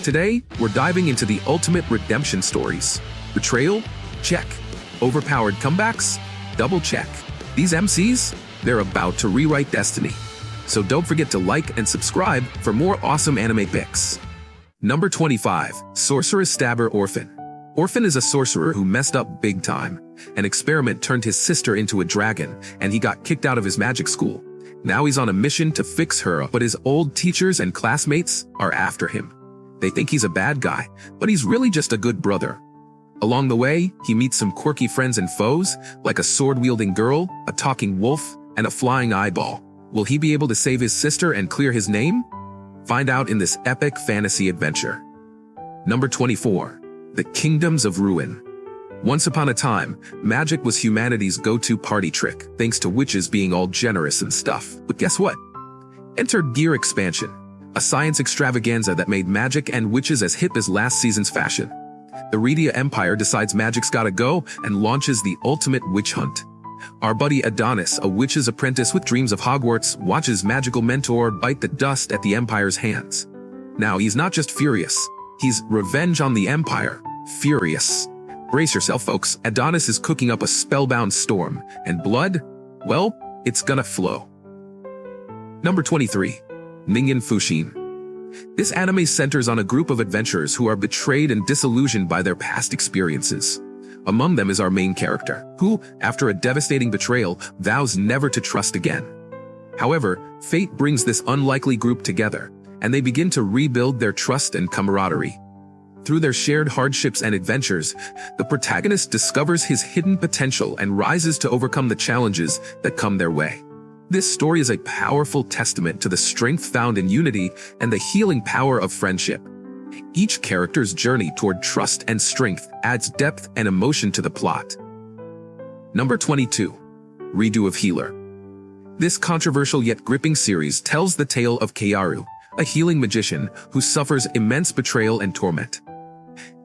Today, we're diving into the ultimate redemption stories. Betrayal? Check. Overpowered comebacks? Double check. These MCs? They're about to rewrite destiny. So don't forget to like and subscribe for more awesome anime picks. Number 25. Sorceress Stabber Orphan. Orphan is a sorcerer who messed up big time. An experiment turned his sister into a dragon, and he got kicked out of his magic school. Now he's on a mission to fix her, but his old teachers and classmates are after him. They think he's a bad guy, but he's really just a good brother. Along the way, he meets some quirky friends and foes, like a sword-wielding girl, a talking wolf, and a flying eyeball. Will he be able to save his sister and clear his name? Find out in this epic fantasy adventure. Number 24. The Kingdoms of Ruin. Once upon a time, magic was humanity's go-to party trick, thanks to witches being all generous and stuff. But guess what? Enter Gear Expansion, a science extravaganza that made magic and witches as hip as last season's fashion. The Redia Empire decides magic's gotta go and launches the ultimate witch hunt. Our buddy Adonis, a witch's apprentice with dreams of Hogwarts, watches magical mentor bite the dust at the Empire's hands. Now, he's not just furious. He's revenge on the Empire. Furious. Brace yourself, folks. Adonis is cooking up a spellbound storm, and blood, well, it's gonna flow. Number 23. Ningen Fushin. This anime centers on a group of adventurers who are betrayed and disillusioned by their past experiences. Among them is our main character, who, after a devastating betrayal, vows never to trust again. However, fate brings this unlikely group together, and they begin to rebuild their trust and camaraderie. Through their shared hardships and adventures, the protagonist discovers his hidden potential and rises to overcome the challenges that come their way. This story is a powerful testament to the strength found in unity and the healing power of friendship. Each character's journey toward trust and strength adds depth and emotion to the plot. Number 22. Redo of Healer. This controversial yet gripping series tells the tale of Kaoru, a healing magician who suffers immense betrayal and torment.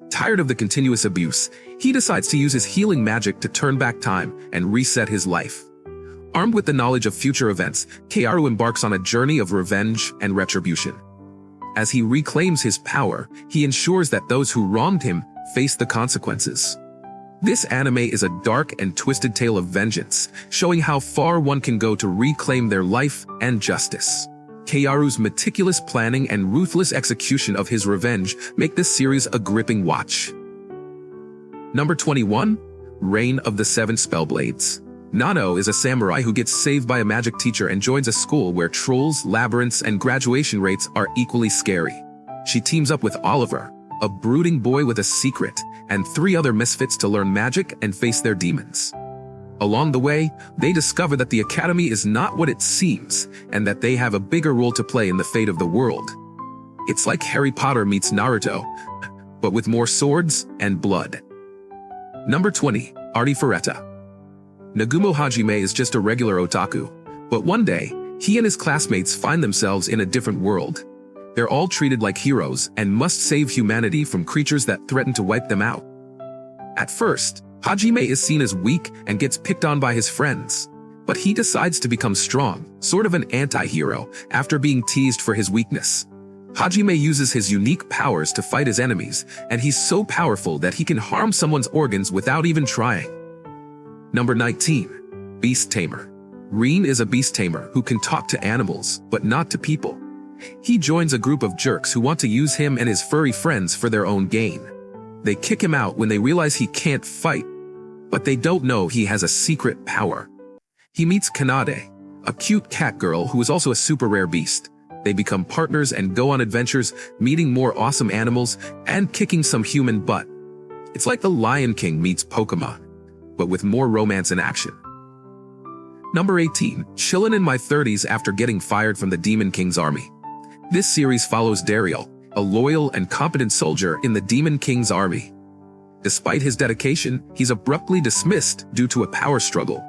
Tired of the continuous abuse, he decides to use his healing magic to turn back time and reset his life. Armed with the knowledge of future events, Kaoru embarks on a journey of revenge and retribution. As he reclaims his power, he ensures that those who wronged him face the consequences. This anime is a dark and twisted tale of vengeance, showing how far one can go to reclaim their life and justice. Kaoru's meticulous planning and ruthless execution of his revenge make this series a gripping watch. Number 21. Reign of the Seven Spellblades. Nano is a samurai who gets saved by a magic teacher and joins a school where trolls, labyrinths, and graduation rates are equally scary. She teams up with Oliver, a brooding boy with a secret, and 3 other misfits to learn magic and face their demons. Along the way, they discover that the academy is not what it seems, and that they have a bigger role to play in the fate of the world. It's like Harry Potter meets Naruto, but with more swords and blood. Number 20. Artifureta. Nagumo Hajime is just a regular otaku, but one day, he and his classmates find themselves in a different world. They're all treated like heroes and must save humanity from creatures that threaten to wipe them out. At first, Hajime is seen as weak and gets picked on by his friends, but he decides to become strong, sort of an anti-hero, after being teased for his weakness. Hajime uses his unique powers to fight his enemies, and he's so powerful that he can harm someone's organs without even trying. Number 19. Beast Tamer. Rin is a beast tamer who can talk to animals, but not to people. He joins a group of jerks who want to use him and his furry friends for their own gain. They kick him out when they realize he can't fight, but they don't know he has a secret power. He meets Kanade, a cute cat girl who is also a super rare beast. They become partners and go on adventures, meeting more awesome animals and kicking some human butt. It's like the Lion King meets Pokemon, but with more romance and action. Number 18. Chillin' in my 30s after getting fired from the Demon King's army. This series follows Dariel, a loyal and competent soldier in the Demon King's army. Despite his dedication, he's abruptly dismissed due to a power struggle.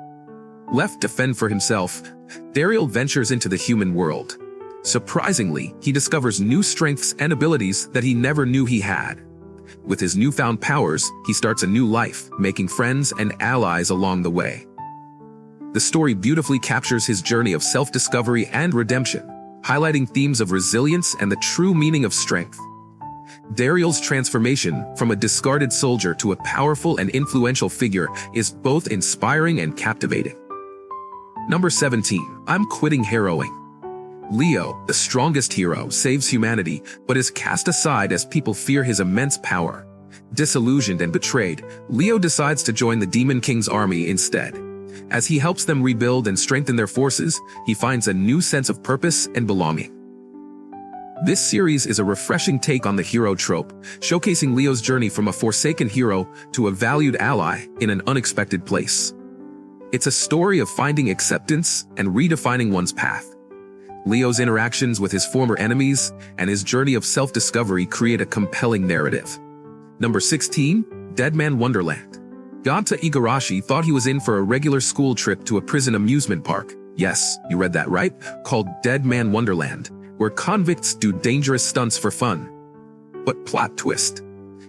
Left to fend for himself, Dariel ventures into the human world. Surprisingly, he discovers new strengths and abilities that he never knew he had. With his newfound powers, he starts a new life, making friends and allies along the way. The story beautifully captures his journey of self-discovery and redemption, highlighting themes of resilience and the true meaning of strength. Dariel's transformation from a discarded soldier to a powerful and influential figure is both inspiring and captivating. Number 17. I'm quitting heroing. Leo, the strongest hero, saves humanity, but is cast aside as people fear his immense power. Disillusioned and betrayed, Leo decides to join the Demon King's army instead. As he helps them rebuild and strengthen their forces, he finds a new sense of purpose and belonging. This series is a refreshing take on the hero trope, showcasing Leo's journey from a forsaken hero to a valued ally in an unexpected place. It's a story of finding acceptance and redefining one's path. Leo's interactions with his former enemies and his journey of self-discovery create a compelling narrative. Number 16. Deadman Wonderland. Gonta Igarashi thought he was in for a regular school trip to a prison amusement park. Yes, you read that right, called Deadman Wonderland, where convicts do dangerous stunts for fun. But plot twist.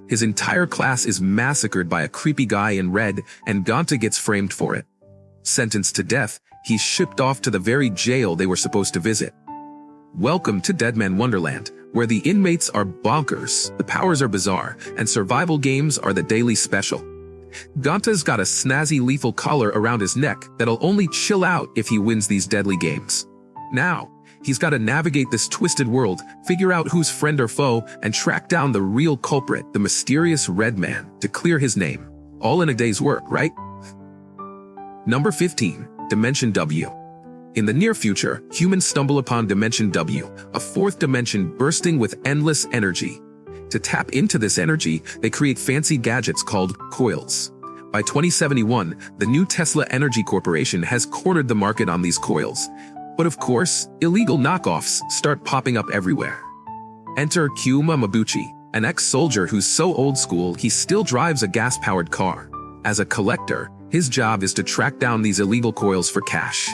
His entire class is massacred by a creepy guy in red, and Gonta gets framed for it. Sentenced to death, he's shipped off to the very jail they were supposed to visit. Welcome to Deadman Wonderland, where the inmates are bonkers, the powers are bizarre, and survival games are the daily special. Gonta's got a snazzy lethal collar around his neck that'll only chill out if he wins these deadly games. Now, he's got to navigate this twisted world, figure out who's friend or foe, and track down the real culprit, the mysterious Red Man, to clear his name. All in a day's work, right? Number 15. Dimension W. In the near future, humans stumble upon Dimension W, a fourth dimension bursting with endless energy. To tap into this energy, they create fancy gadgets called coils. By 2071, the new Tesla Energy Corporation has cornered the market on these coils. But of course, illegal knockoffs start popping up everywhere. Enter Kyuma Mabuchi, an ex-soldier who's so old school he still drives a gas-powered car. As a collector, his job is to track down these illegal coils for cash.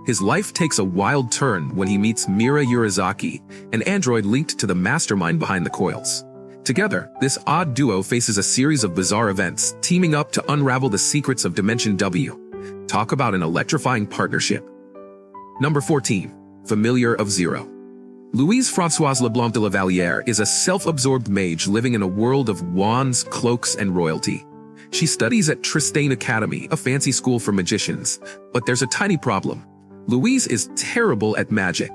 His life takes a wild turn when he meets Mira Urizaki, an android linked to the mastermind behind the coils. Together, this odd duo faces a series of bizarre events, teaming up to unravel the secrets of Dimension W. Talk about an electrifying partnership. Number 14. Familiar of Zero. Louise Françoise Leblanc de la Vallière is a self-absorbed mage living in a world of wands, cloaks, and royalty. She studies at Tristane Academy, a fancy school for magicians, but there's a tiny problem. Louise is terrible at magic.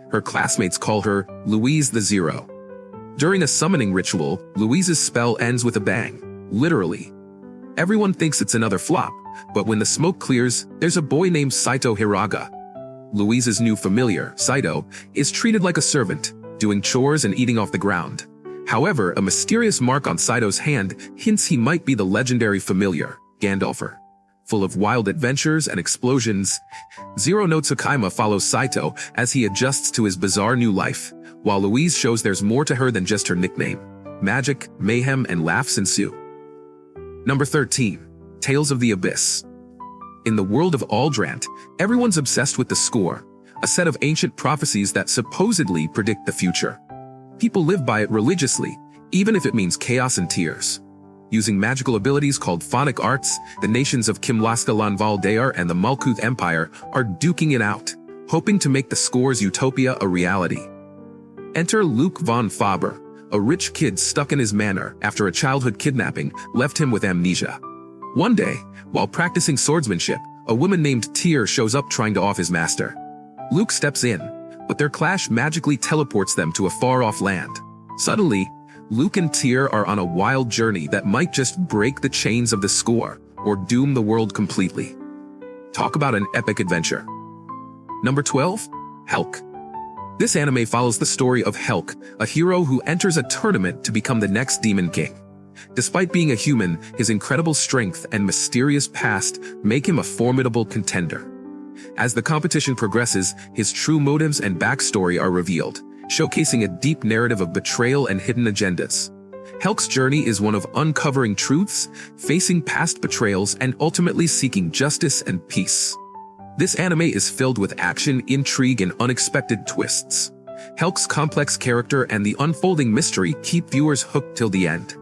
Her classmates call her Louise the Zero. During a summoning ritual, Louise's spell ends with a bang, literally. Everyone thinks it's another flop, but when the smoke clears, there's a boy named Saito Hiraga. Louise's new familiar, Saito, is treated like a servant, doing chores and eating off the ground. However, a mysterious mark on Saito's hand hints he might be the legendary familiar, Gandalfer. Full of wild adventures and explosions, Zero no Tsukaima follows Saito as he adjusts to his bizarre new life, while Louise shows there's more to her than just her nickname. Magic, mayhem, and laughs ensue. Number 13. Tales of the Abyss. In the world of Aldrant, everyone's obsessed with the Score, a set of ancient prophecies that supposedly predict the future. People live by it religiously, even if it means chaos and tears. Using magical abilities called phonic arts, the nations of Kimlaska Lanval Dayar and the Malkuth Empire are duking it out, hoping to make the Score's utopia a reality. Enter Luke von Faber, a rich kid stuck in his manor after a childhood kidnapping left him with amnesia. One day, while practicing swordsmanship, a woman named Tyr shows up trying to off his master. Luke steps in, but their clash magically teleports them to a far-off land. Suddenly, Luke and Tyr are on a wild journey that might just break the chains of the Score or doom the world completely. Talk about an epic adventure. Number 12. Helk. This anime follows the story of Helk, a hero who enters a tournament to become the next Demon King. Despite being a human, his incredible strength and mysterious past make him a formidable contender. As the competition progresses, his true motives and backstory are revealed, showcasing a deep narrative of betrayal and hidden agendas. Helk's journey is one of uncovering truths, facing past betrayals, and ultimately seeking justice and peace. This anime is filled with action, intrigue, and unexpected twists. Helk's complex character and the unfolding mystery keep viewers hooked till the end.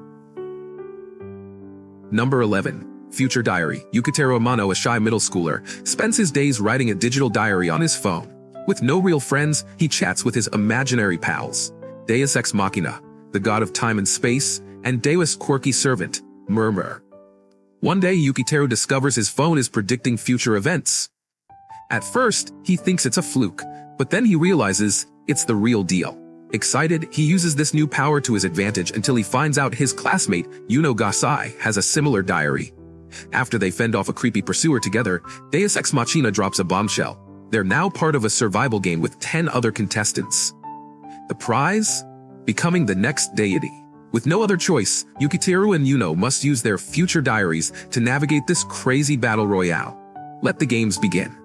Number 11. Future Diary. Yukiteru Amano, a shy middle schooler, spends his days writing a digital diary on his phone. With no real friends, he chats with his imaginary pals. Deus Ex Machina. the god of time and space, and Deus' quirky servant, Murmur. One day, Yukiteru discovers his phone is predicting future events. At first, he thinks it's a fluke, but then he realizes it's the real deal. Excited, he uses this new power to his advantage until he finds out his classmate, Yuno Gasai, has a similar diary. After they fend off a creepy pursuer together, Deus Ex Machina drops a bombshell. They're now part of a survival game with 10 other contestants. The prize? Becoming the next deity. With no other choice, Yukiteru and Yuno must use their future diaries to navigate this crazy battle royale. Let the games begin.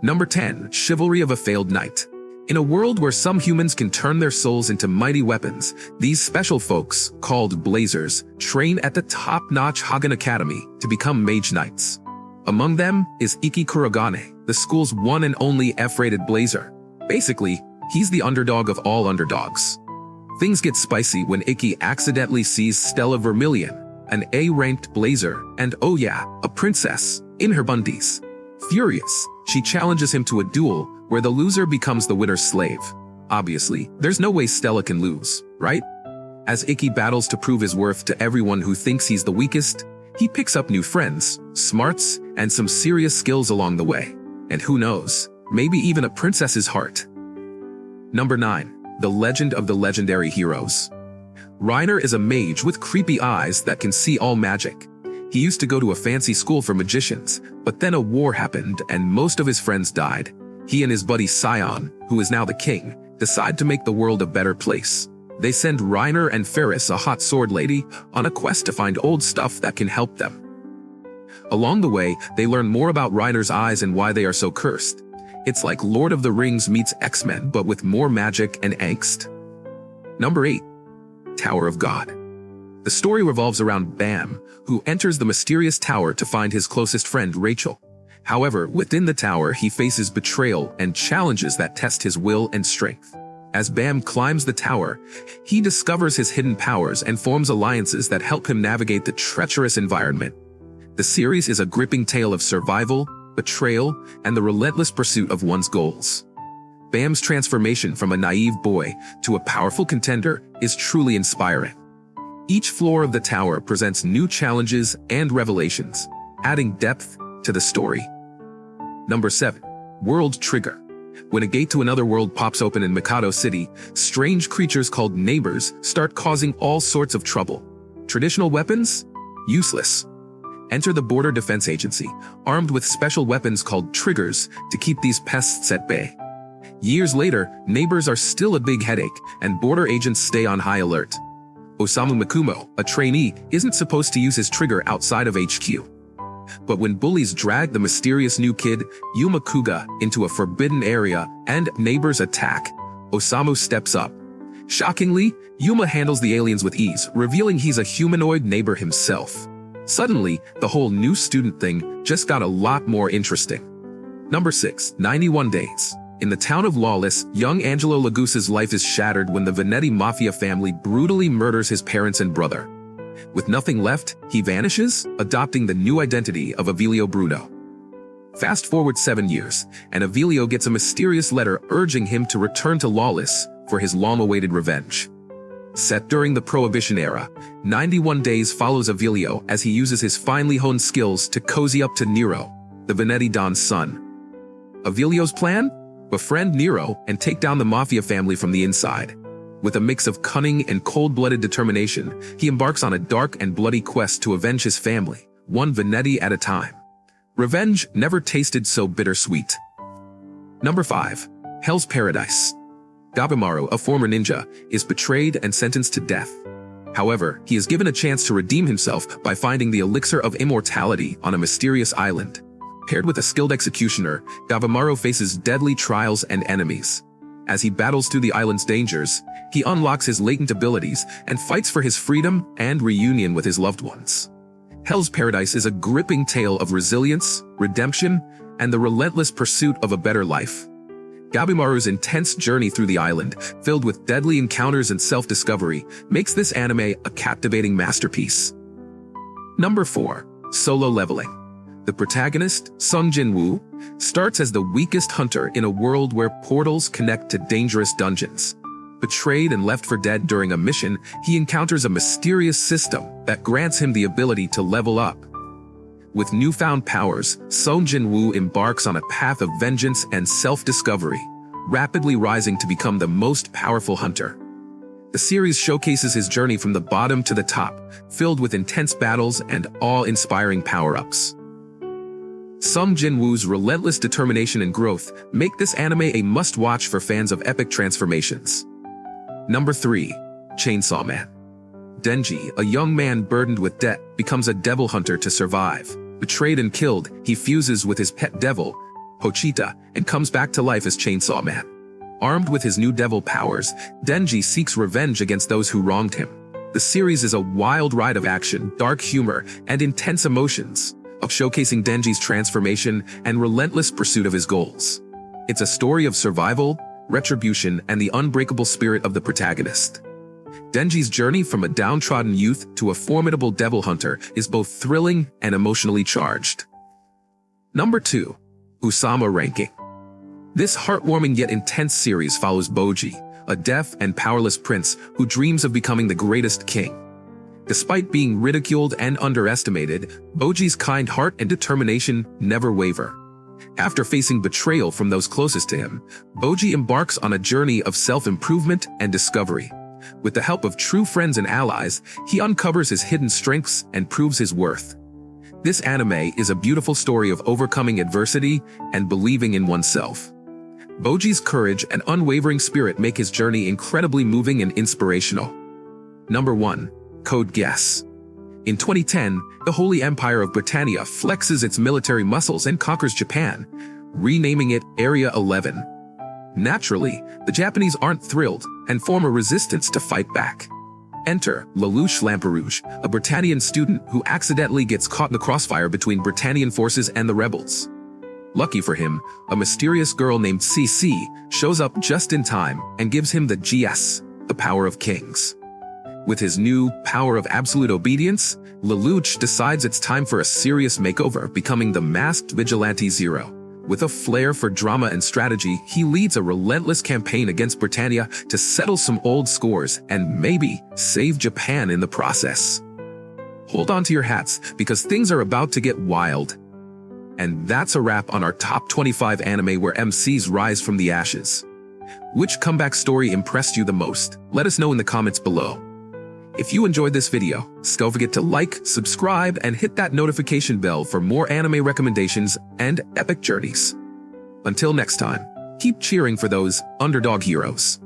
Number 10. Chivalry of a Failed Knight. In a world where some humans can turn their souls into mighty weapons, these special folks, called Blazers, train at the top-notch Hagen Academy to become mage knights. Among them is Ikki Kurogane, the school's one and only F-rated Blazer. Basically, he's the underdog of all underdogs. Things get spicy when Ikki accidentally sees Stella Vermilion, an A-ranked Blazer, and oh yeah, a princess, in her bundies. Furious, she challenges him to a duel where the loser becomes the winner's slave. Obviously, there's no way Stella can lose, right? As Ikki battles to prove his worth to everyone who thinks he's the weakest, he picks up new friends, smarts, and some serious skills along the way. And who knows, maybe even a princess's heart. Number 9. The Legend of the Legendary Heroes. Reiner is a mage with creepy eyes that can see all magic. He used to go to a fancy school for magicians, but then a war happened and most of his friends died. He and his buddy Sion, who is now the king, decide to make the world a better place. They send Reiner and Ferris, a hot sword lady, on a quest to find old stuff that can help them. Along the way, they learn more about Reiner's eyes and why they are so cursed. It's like Lord of the Rings meets X-Men, but with more magic and angst. Number 8. Tower of God. The story revolves around Bam, who enters the mysterious tower to find his closest friend Rachel. However, within the tower, he faces betrayal and challenges that test his will and strength. As Bam climbs the tower, he discovers his hidden powers and forms alliances that help him navigate the treacherous environment. The series is a gripping tale of survival, betrayal, and the relentless pursuit of one's goals. Bam's transformation from a naive boy to a powerful contender is truly inspiring. Each floor of the tower presents new challenges and revelations, adding depth to the story. Number 7. World Trigger. When a gate to another world pops open in Mikado City, strange creatures called neighbors start causing all sorts of trouble. Traditional weapons? Useless. Enter the Border Defense Agency, armed with special weapons called triggers to keep these pests at bay. Years later, neighbors are still a big headache, and border agents stay on high alert. Osamu Mikumo, a trainee, isn't supposed to use his trigger outside of HQ. But when bullies drag the mysterious new kid, Yuma Kuga, into a forbidden area and neighbors attack, Osamu steps up. Shockingly, Yuma handles the aliens with ease, revealing he's a humanoid neighbor himself. Suddenly, the whole new student thing just got a lot more interesting. Number 6. 91 Days. In the town of Lawless, young Angelo Lagusa's life is shattered when the Venetti mafia family brutally murders his parents and brother. With nothing left, he vanishes, adopting the new identity of Avilio Bruno. Fast forward 7 years, and Avilio gets a mysterious letter urging him to return to Lawless for his long-awaited revenge. Set during the Prohibition era, 91 Days follows Avilio as he uses his finely honed skills to cozy up to Nero, the Venetti Don's son. Avilio's plan? Befriend Nero and take down the mafia family from the inside. With a mix of cunning and cold-blooded determination, he embarks on a dark and bloody quest to avenge his family, one Venetti at a time. Revenge never tasted so bittersweet. Number 5. Hell's Paradise. Gabimaru, a former ninja, is betrayed and sentenced to death. However, he is given a chance to redeem himself by finding the elixir of immortality on a mysterious island. Paired with a skilled executioner, Gabimaru faces deadly trials and enemies. As he battles through the island's dangers, he unlocks his latent abilities and fights for his freedom and reunion with his loved ones. Hell's Paradise is a gripping tale of resilience, redemption, and the relentless pursuit of a better life. Gabimaru's intense journey through the island, filled with deadly encounters and self-discovery, makes this anime a captivating masterpiece. Number 4. Solo Leveling. The protagonist, Sung Jin-woo, starts as the weakest hunter in a world where portals connect to dangerous dungeons. Betrayed and left for dead during a mission, he encounters a mysterious system that grants him the ability to level up. With newfound powers, Sung Jin-woo embarks on a path of vengeance and self-discovery, rapidly rising to become the most powerful hunter. The series showcases his journey from the bottom to the top, filled with intense battles and awe-inspiring power-ups. Sung Jin-woo's relentless determination and growth make this anime a must-watch for fans of epic transformations. Number 3. Chainsaw Man. Denji, a young man burdened with debt, becomes a devil hunter to survive. Betrayed and killed, he fuses with his pet devil, Pochita, and comes back to life as Chainsaw Man. Armed with his new devil powers, Denji seeks revenge against those who wronged him. The series is a wild ride of action, dark humor, and intense emotions, showcasing Denji's transformation and relentless pursuit of his goals. It's a story of survival, retribution, and the unbreakable spirit of the protagonist. Denji's journey from a downtrodden youth to a formidable devil hunter is both thrilling and emotionally charged. Number 2. Usama Ranking. This heartwarming yet intense series follows Boji, a deaf and powerless prince who dreams of becoming the greatest king. Despite being ridiculed and underestimated, Boji's kind heart and determination never waver. After facing betrayal from those closest to him, Boji embarks on a journey of self-improvement and discovery. With the help of true friends and allies, he uncovers his hidden strengths and proves his worth. This anime is a beautiful story of overcoming adversity and believing in oneself. Boji's courage and unwavering spirit make his journey incredibly moving and inspirational. Number 1. Code Geass. In 2010, the Holy Empire of Britannia flexes its military muscles and conquers Japan, renaming it Area 11. Naturally, the Japanese aren't thrilled and form a resistance to fight back. Enter Lelouch Lamperouge, a Britannian student who accidentally gets caught in the crossfire between Britannian forces and the rebels. Lucky for him, a mysterious girl named CC shows up just in time and gives him the Geass, the power of kings. With his new power of absolute obedience, Lelouch decides it's time for a serious makeover, becoming the masked vigilante Zero. With a flair for drama and strategy, he leads a relentless campaign against Britannia to settle some old scores and maybe save Japan in the process. Hold on to your hats because things are about to get wild. And that's a wrap on our top 25 anime where MCs rise from the ashes. Which comeback story impressed you the most? Let us know in the comments below. If you enjoyed this video, don't forget to like, subscribe, and hit that notification bell for more anime recommendations and epic journeys. Until next time, keep cheering for those underdog heroes.